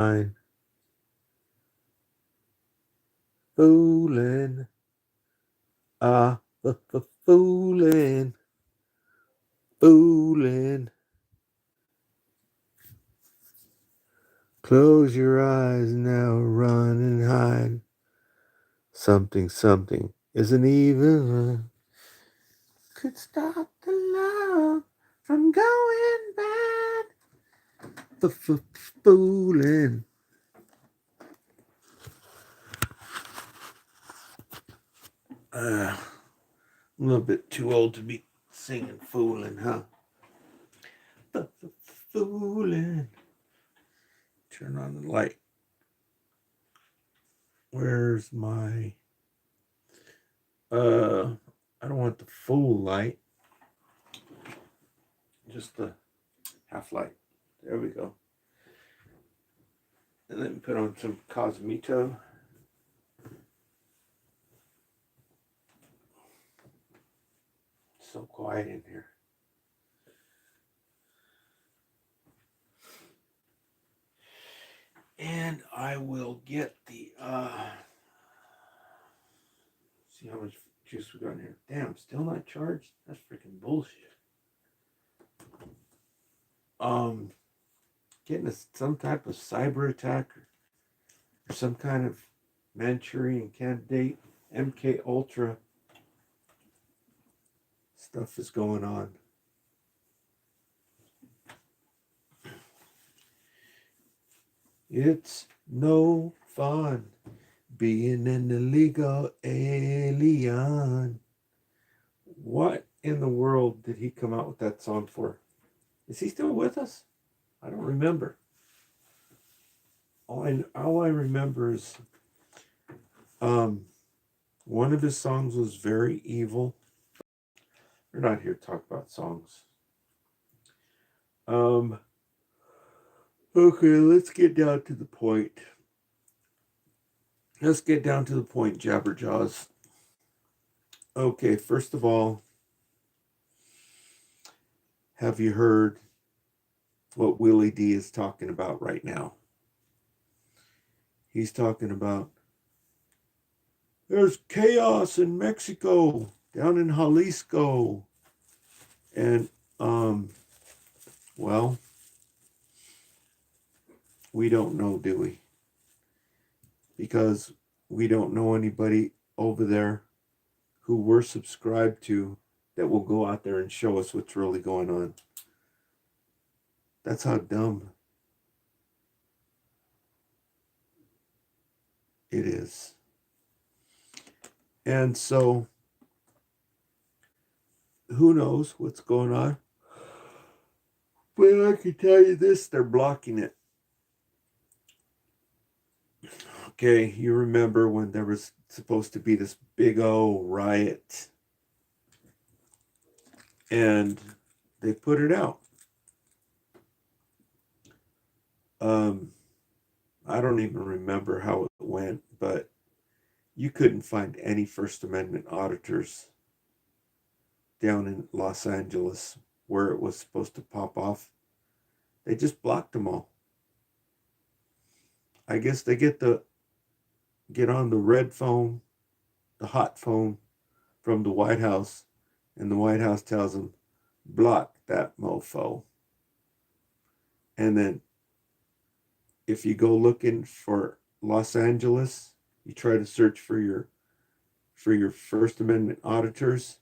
Fooling, fooling, fooling. Close your eyes now, run and hide. Something isn't even could stop the love from going bad. Fooling. I'm a little bit too old to be singing fooling, huh? Fooling. Turn on the light. Where's my I don't want the full light. Just the half light. There we go. And then put on some Cosmito. So quiet in here. And I will get the see how much juice we got in here. Damn, still not charged? That's freaking bullshit. Getting some type of cyber attack or some kind of Manchurian candidate, MK Ultra stuff is going on. It's no fun being an illegal alien. What in the world did he come out with that song for? Is he still with us? I don't remember. All I remember is one of his songs was very evil. We're not here to talk about songs. Okay, let's get down to the point. Jabberjaws. Okay, first of all, have you heard what Willie D is talking about right now? He's talking about there's chaos in Mexico, down in Jalisco. And, well, we don't know, do we? Because we don't know anybody over there who we're subscribed to that will go out there and show us what's really going on. That's how dumb it is. And so, who knows what's going on? But I can tell you this, they're blocking it. Okay, you remember when there was supposed to be this big O riot and they put it out. I don't even remember how it went, but you couldn't find any First Amendment auditors down in Los Angeles where it was supposed to pop off. They just blocked them all. I guess they get on the red phone, the hot phone from the White House, and the White House tells them, block that mofo. And then if you go looking for Los Angeles, you try to search for your First Amendment auditors,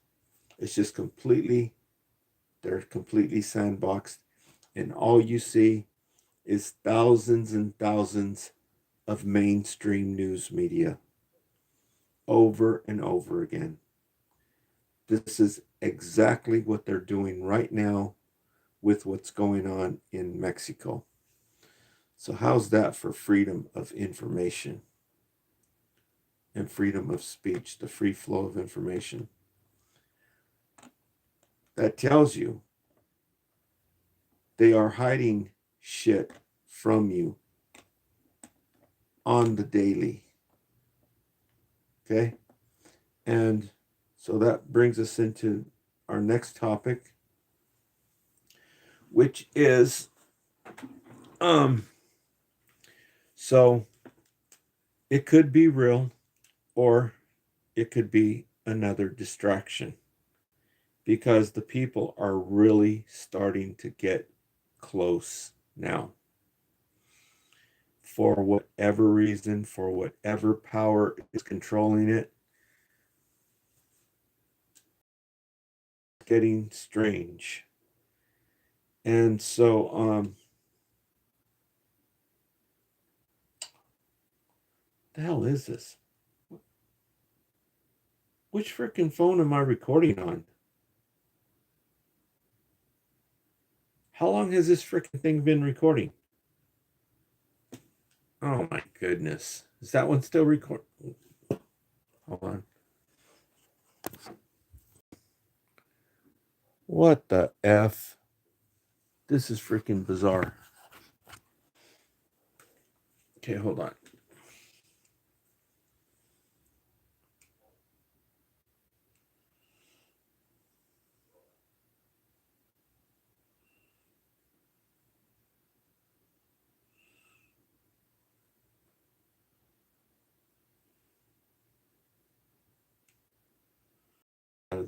it's just they're completely sandboxed, and all you see is thousands and thousands of mainstream news media over and over again. This is exactly what they're doing right now with what's going on in Mexico. So how's that for freedom of information and freedom of speech, the free flow of information? That tells you they are hiding shit from you on the daily. Okay? And so that brings us into our next topic, which is So it could be real, or it could be another distraction, because the people are really starting to get close now. For whatever reason, for whatever power is controlling it, getting strange. And so, the hell is this? Which freaking phone am I recording on? How long has this freaking thing been recording? Oh my goodness. Is that one still recording? Hold on. What the F? This is freaking bizarre. Okay, hold on.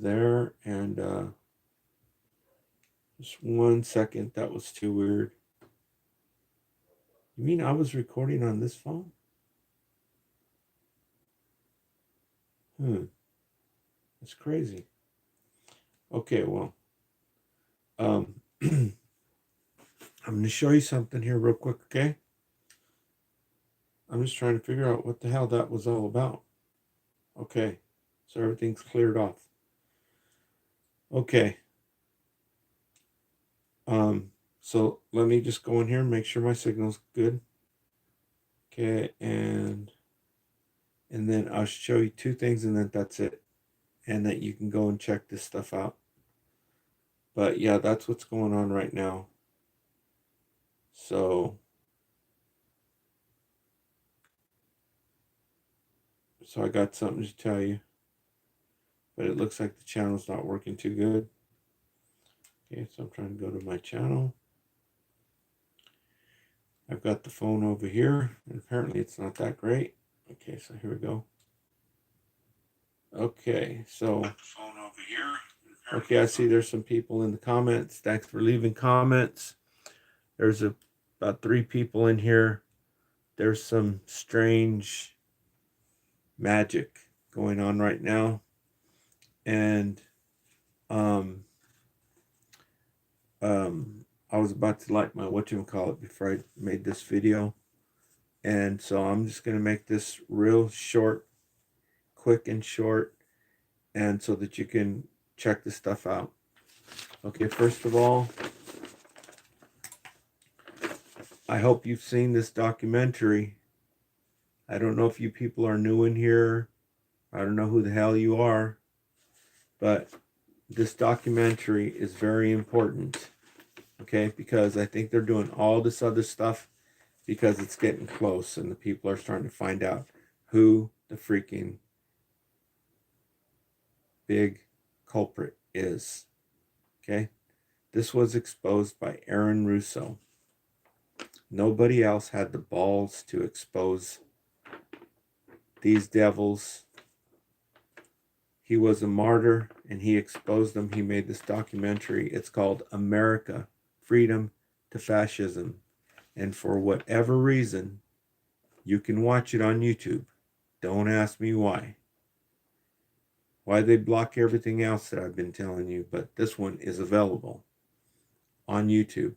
There, and just 1 second. That was too weird. You mean I was recording on this phone? That's crazy. Okay, well, um, I'm going to show you something here real quick, okay? I'm just trying to figure out what the hell that was all about. Okay, so everything's cleared off. Okay. So let me just go in here and make sure my signal's good. Okay, and then I'll show you two things, and then that's it. And that you can go and check this stuff out. But yeah, that's what's going on right now. So I got something to tell you. But it looks like the channel's not working too good. Okay, so I'm trying to go to my channel. I've got the phone over here, and apparently it's not that great. Okay, so here we go. Okay, so phone over here. Okay, I see there's some people in the comments. Thanks for leaving comments. There's about 3 people in here. There's some strange magic going on right now. And I was about to light my whatchamacallit before I made this video. And so I'm just going to make this real short, quick and short, and so that you can check this stuff out. Okay, first of all, I hope you've seen this documentary. I don't know if you people are new in here. I don't know who the hell you are, but this documentary is very important, okay? Because I think they're doing all this other stuff because it's getting close and the people are starting to find out who the freaking big culprit is, okay? This was exposed by Aaron Russo. Nobody else had the balls to expose these devils. He was a martyr and he exposed them. He made this documentary. It's called America, Freedom to Fascism. And for whatever reason, you can watch it on YouTube. Don't ask me why. Why they block everything else that I've been telling you, but this one is available on YouTube.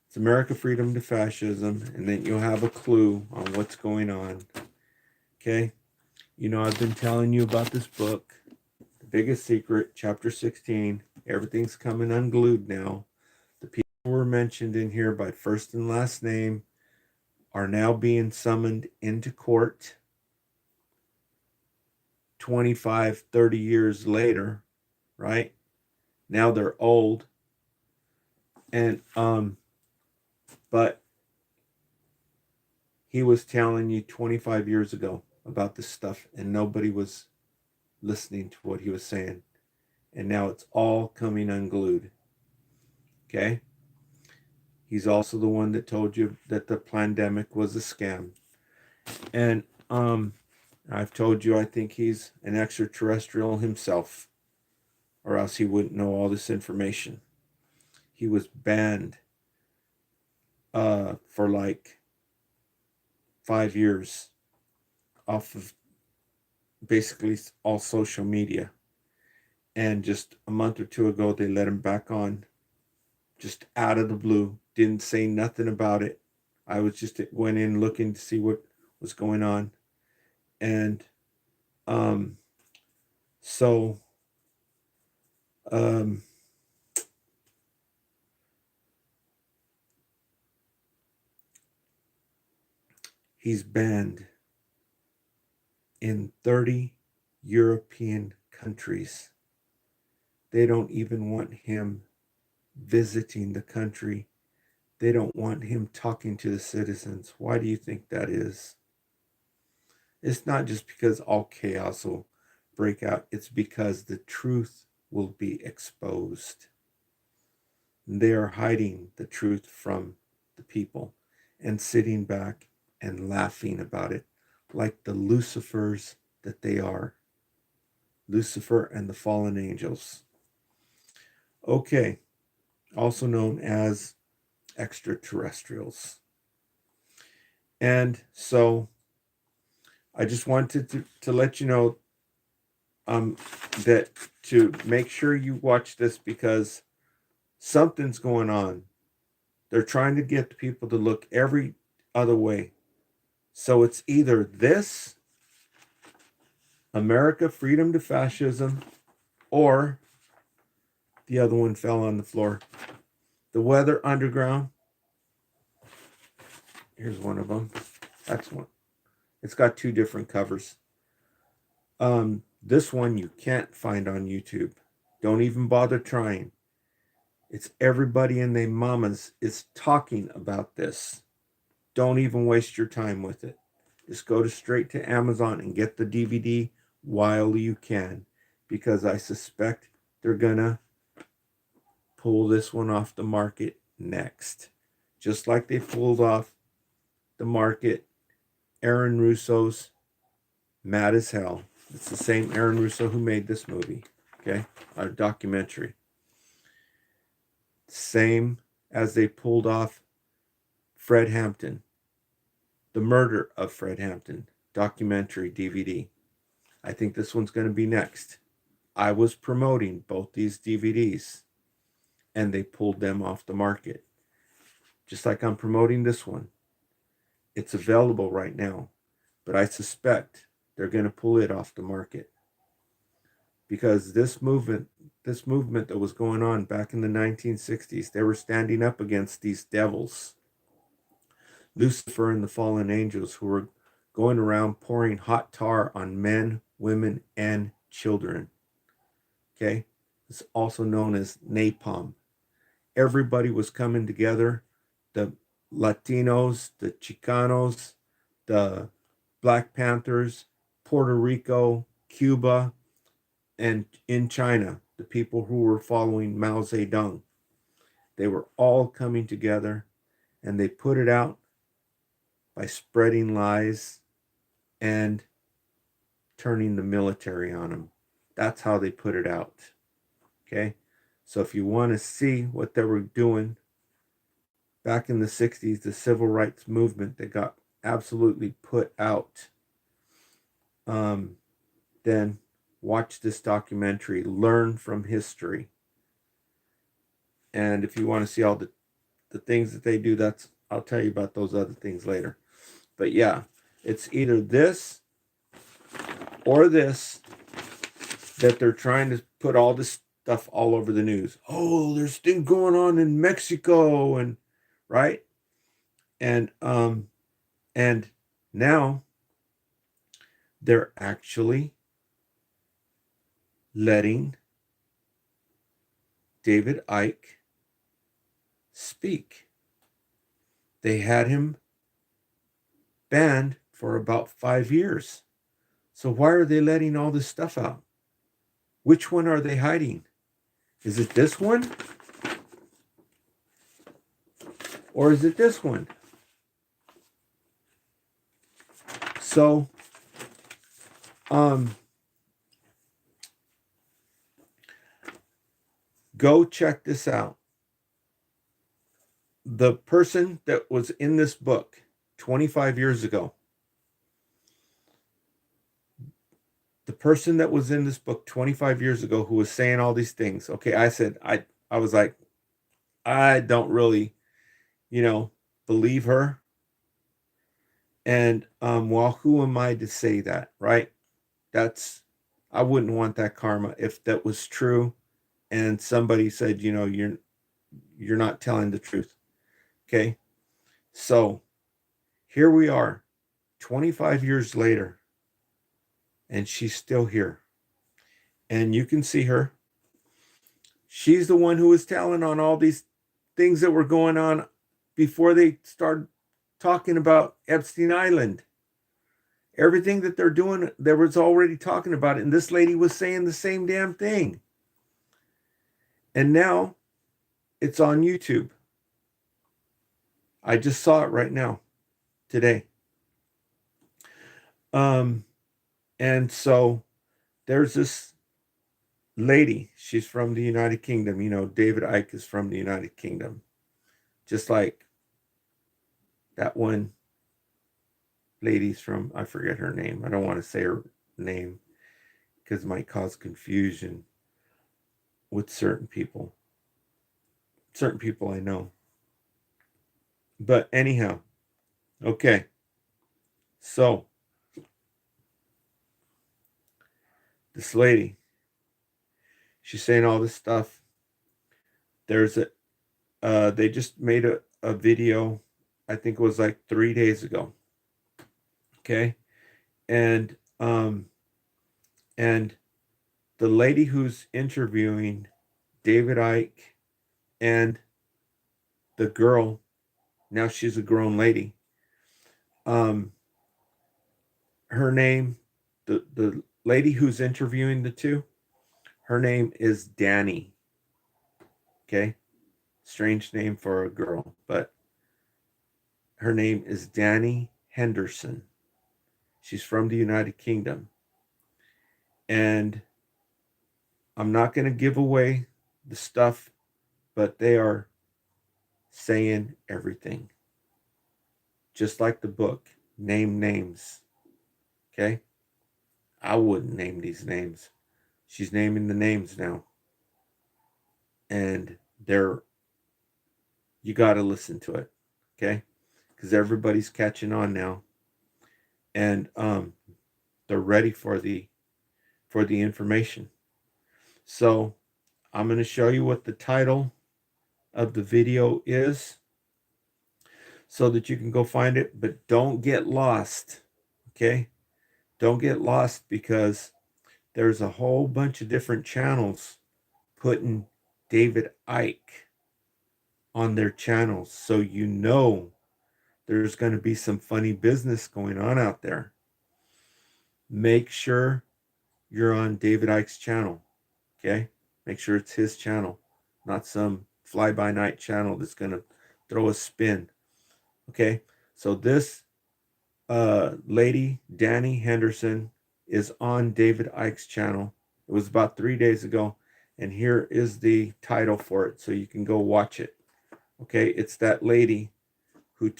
It's America, Freedom to Fascism, and then you'll have a clue on what's going on. Okay? You know, I've been telling you about this book, The Biggest Secret, Chapter 16. Everything's coming unglued now. The people who were mentioned in here by first and last name are now being summoned into court 25, 30 years later, right? Now they're old. And, but he was telling you 25 years ago about this stuff, and nobody was listening to what he was saying. And now it's all coming unglued. Okay? He's also the one that told you that the pandemic was a scam. And I've told you I think he's an extraterrestrial himself, or else he wouldn't know all this information. He was banned for like 5 years off of basically all social media. And just a month or two ago, they let him back on, just out of the blue. Didn't say nothing about it. I was just went in looking to see what was going on. And um, so um, he's banned in 30 European countries. They don't even want him visiting the country. They don't want him talking to the citizens. Why do you think that is? It's not just because all chaos will break out, it's because the truth will be exposed. They are hiding the truth from the people and sitting back and laughing about it like the Lucifers that they are. Lucifer and the fallen angels. Okay, also known as extraterrestrials. And so I just wanted to let you know that to make sure you watch this, because something's going on. They're trying to get the people to look every other way. So it's either this, America, freedom to fascism, or the other one fell on the floor. The Weather Underground. Here's one of them. That's one. It's got two different covers. This one you can't find on YouTube. Don't even bother trying. It's everybody and their mamas is talking about this. Don't even waste your time with it. Just go straight to Amazon and get the DVD while you can, because I suspect they're gonna pull this one off the market next. Just like they pulled off the market Aaron Russo's Mad as Hell. It's the same Aaron Russo who made this movie, okay? A documentary. Same as they pulled off Fred Hampton, The Murder of Fred Hampton, documentary DVD. I think this one's going to be next. I was promoting both these DVDs, and they pulled them off the market. Just like I'm promoting this one. It's available right now, but I suspect they're going to pull it off the market, because this movement that was going on back in the 1960s, they were standing up against these devils, Lucifer and the fallen angels, who were going around pouring hot tar on men, women, and children. Okay? It's also known as napalm. Everybody was coming together. The Latinos, the Chicanos, the Black Panthers, Puerto Rico, Cuba, and in China, the people who were following Mao Zedong. They were all coming together, and they put it out by spreading lies and turning the military on them. That's how they put it out. Okay? So if you want to see what they were doing back in the 60s, the civil rights movement that got absolutely put out, then watch this documentary, learn from history. And if you want to see all the things that they do, I'll tell you about those other things later. But yeah, it's either this or this that they're trying to put all this stuff all over the news. Oh, there's things going on in Mexico, and right? And now they're actually letting David Icke speak. They had him banned for about 5 years. So why are they letting all this stuff out? Which one are they hiding? Is it this one? Or is it this one? So, go check this out. The person that was in this book 25 years ago, the person that was in this book 25 years ago who was saying all these things. Okay, I was like, I don't really, believe her. And well, who am I to say that, right? I wouldn't want that karma if that was true and somebody said, you're not telling the truth. Okay? So, here we are 25 years later and she's still here. And you can see her. She's the one who was telling on all these things that were going on before they started talking about Epstein Island. Everything that they're doing, there was already talking about it. And this lady was saying the same damn thing. And now it's on YouTube. I just saw it right now, today. And so there's this lady. She's from the United Kingdom. David Icke is from the United Kingdom. Just like that one lady's from, I forget her name. I don't want to say her name because it might cause confusion with certain people. Certain people I know. But anyhow, okay. So, this lady, she's saying all this stuff. They just made a video, I think it was like 3 days ago. Okay. And the lady who's interviewing David Icke and the girl, now she's a grown lady. Her name, the lady who's interviewing the two, her name is Danny. Okay. Strange name for a girl, but her name is Danny Henderson. She's from the United Kingdom. And I'm not going to give away the stuff, but they are saying everything. Just like the book, name names. Okay? I wouldn't name these names. She's naming the names now. And you got to listen to it. Okay? Because everybody's catching on now. And they're ready for the information. So I'm going to show you what the title of the video is so that you can go find it, but don't get lost. Okay? Don't get lost because there's a whole bunch of different channels putting David Icke on their channels. So there's going to be some funny business going on out there. Make sure you're on David Icke's channel. Okay? Make sure it's his channel, not some fly-by-night channel that's going to throw a spin. Okay? So this lady, Danny Henderson, is on David Icke's channel. It was about 3 days ago. And here is the title for it, so you can go watch it. Okay? It's that lady who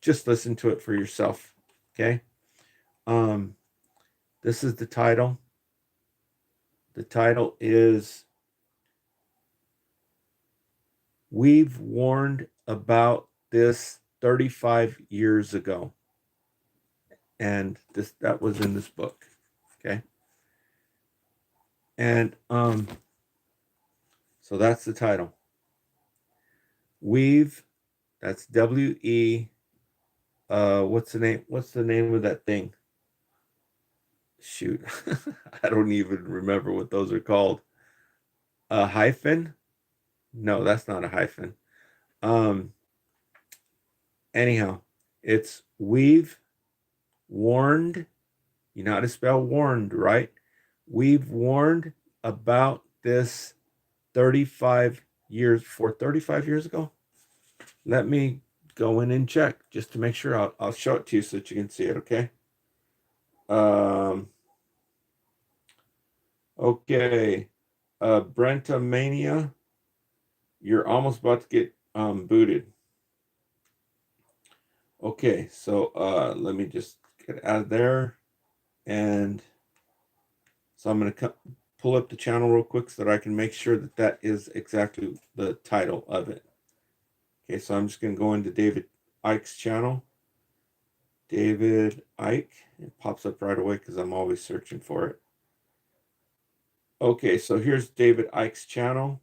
just listen to it for yourself. Okay? This is the title. The title is We've Warned About This 35 years ago. And that was in this book. Okay. And so that's the title. That's W-E, what's the name of that thing? Shoot. I don't even remember what those are called. A hyphen? No, that's not a hyphen. Anyhow, it's we've warned. You know how to spell warned, right? We've warned about this 35 years ago. Let me go in and check just to make sure. I'll show it to you so that you can see it, okay? Um, okay. Brenta Mania, you're almost about to get booted. Okay, so let me just get out of there. And so I'm going to pull up the channel real quick so that I can make sure that that is exactly the title of it. Okay, so I'm just going to go into David Icke's channel. David Icke. It pops up right away because I'm always searching for it. Okay, so here's David Icke's channel.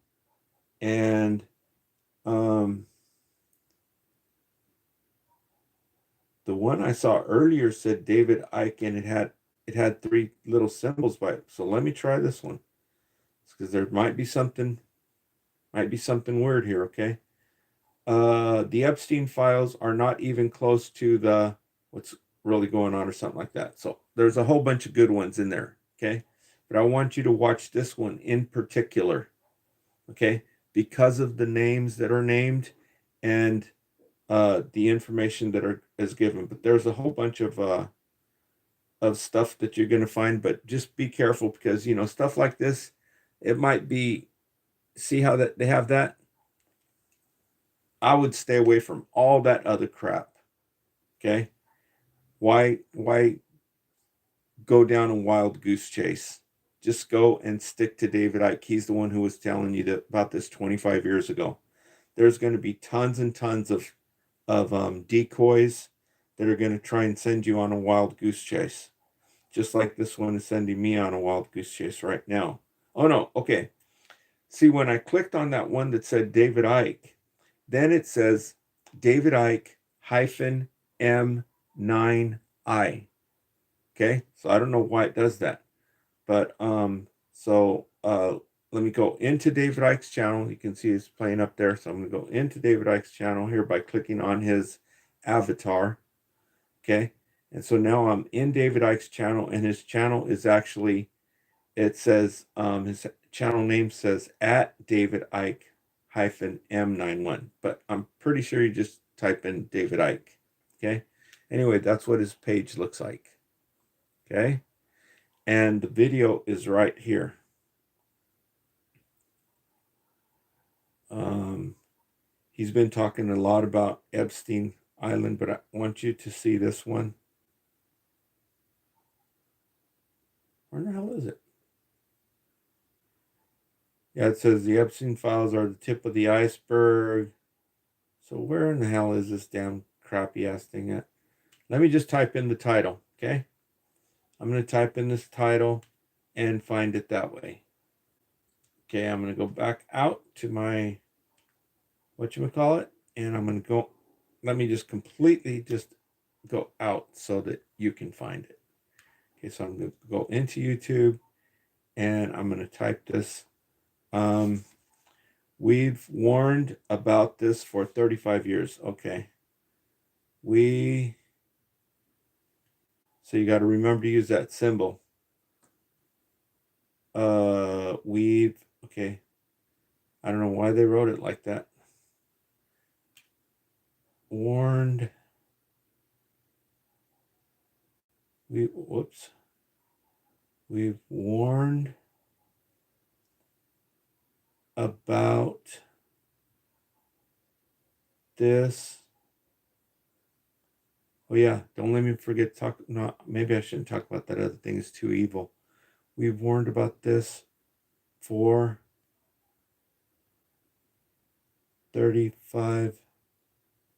And the one I saw earlier said David Icke, and it had three little symbols by it. So let me try this one because there might be something weird here. Okay, the Epstein files are not even close to the what's really going on or something like that. So there's a whole bunch of good ones in there. Okay, but I want you to watch this one in particular. Okay, because of the names that are named and the information that is given. But there's a whole bunch of stuff that you're going to find, but just be careful because stuff like this, it might be. See how that they have that? I would stay away from all that other crap. Okay, why go down a wild goose chase? Just go and stick to David Icke. He's the one who was telling you about this 25 years ago. There's going to be tons and tons of decoys that are going to try and send you on a wild goose chase, just like this one is sending me on a wild goose chase right now. Oh no, okay. See, when I clicked on that one that said David Icke, then it says David Icke hyphen M9I. Okay, so I don't know why it does that, but let me go into David Icke's channel. You can see it's playing up there. So I'm going to go into David Icke's channel here by clicking on his avatar. Okay, and so now I'm in David Icke's channel, and his channel is actually, it says his channel name says at David Icke hyphen M91, but I'm pretty sure you just type in David Icke. Okay, anyway, that's what his page looks like. Okay, and the video is right here. He's been talking a lot about Epstein Island, but I want you to see this one. Where the hell is it? Yeah, it says the Epstein files are the tip of the iceberg. So where in the hell is this damn crappy ass thing at? Let me just type in the title, okay? I'm going to type in this title and find it that way. Okay, I'm going to go back out to my, whatchamacallit, and I'm going to go, let me just completely just go out so that you can find it. Okay, so I'm going to go into YouTube, and I'm going to type this. We've warned about this for 35 years. Okay. So you got to remember to use that symbol. Okay. I don't know why they wrote it like that. Warned. Whoops. We've warned about this. Oh yeah, don't let me forget no, maybe I shouldn't talk about that other thing. It's too evil. We've warned about this for 35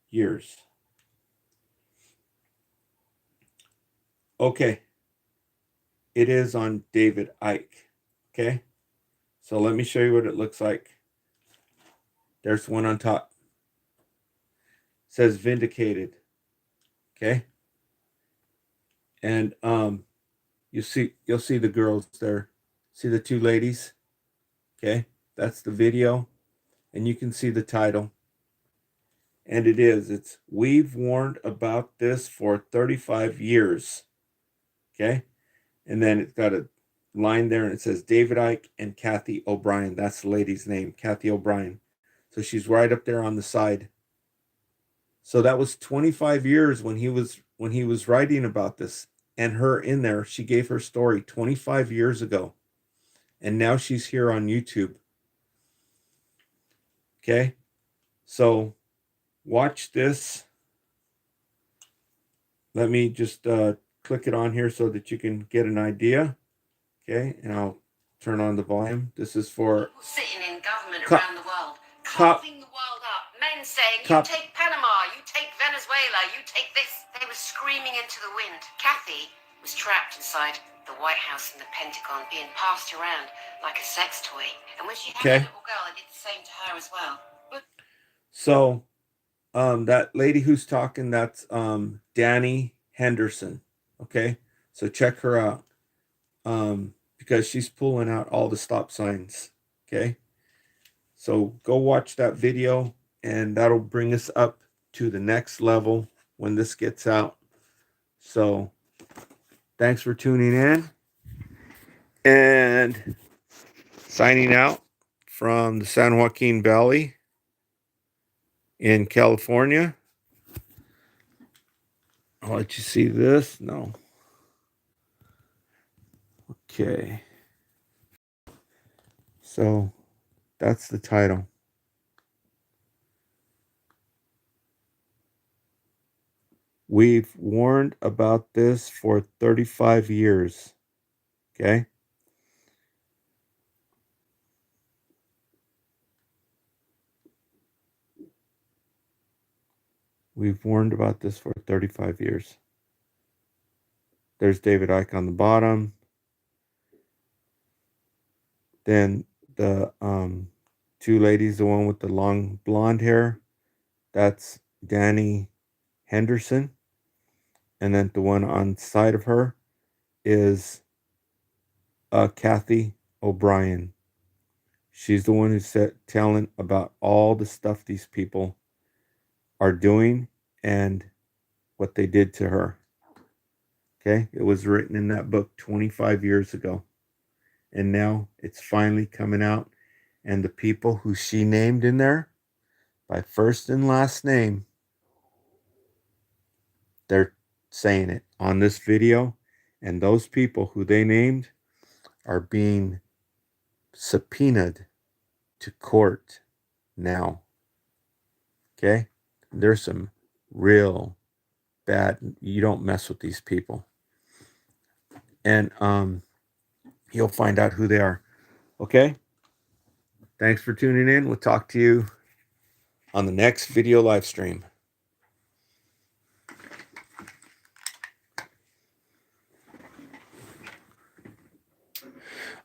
years. Okay. It is on David Icke. Okay. So let me show you what it looks like. There's one on top. It says vindicated. Okay. And you'll see the girls there. See the two ladies? Okay. That's the video. And you can see the title. And it's we've warned about this for 35 years. Okay. And then it's got a line there and it says David Icke and Kathy O'Brien. That's the lady's name, Kathy O'Brien. So she's right up there on the side. So that was 25 years when he was writing about this, and her in there, she gave her story 25 years ago. And now she's here on YouTube. Okay? So watch this. Let me just click it on here so that you can get an idea. Okay, and I'll turn on the volume. This is for people sitting in government around the world, carving the world up. Men saying, you take Panama, you take Venezuela, you take this. They were screaming into the wind. Kathy was trapped inside the White House and the Pentagon, being passed around like a sex toy. And when she had a little girl, I did the same to her as well. So that lady who's talking, that's Danny Henderson. Okay, so check her out, because she's pulling out all the stop signs. Okay, so go watch that video, and that'll bring us up to the next level when this gets out. So thanks for tuning in, and signing out from the San Joaquin Valley in California. I'll let you see this. No. Okay. So that's the title. We've warned about this for 35 years. Okay. We've warned about this for 35 years. There's David Icke on the bottom. Then the two ladies, the one with the long blonde hair, that's Danny Henderson. And then the one on the side of her is Kathy O'Brien. She's the one who's telling about all the stuff these people are doing and what they did to her. Okay, it was written in that book 25 years ago. And now it's finally coming out. And the people who she named in there by first and last name, they're saying it on this video. And those people who they named are being subpoenaed to court now. Okay? There's some real bad, you don't mess with these people. And you'll find out who they are. Okay? Thanks for tuning in. We'll talk to you on the next video live stream.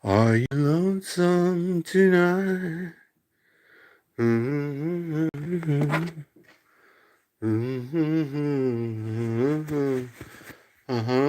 Are you lonesome tonight? Mm-hmm. Mm-hmm. Uh-huh.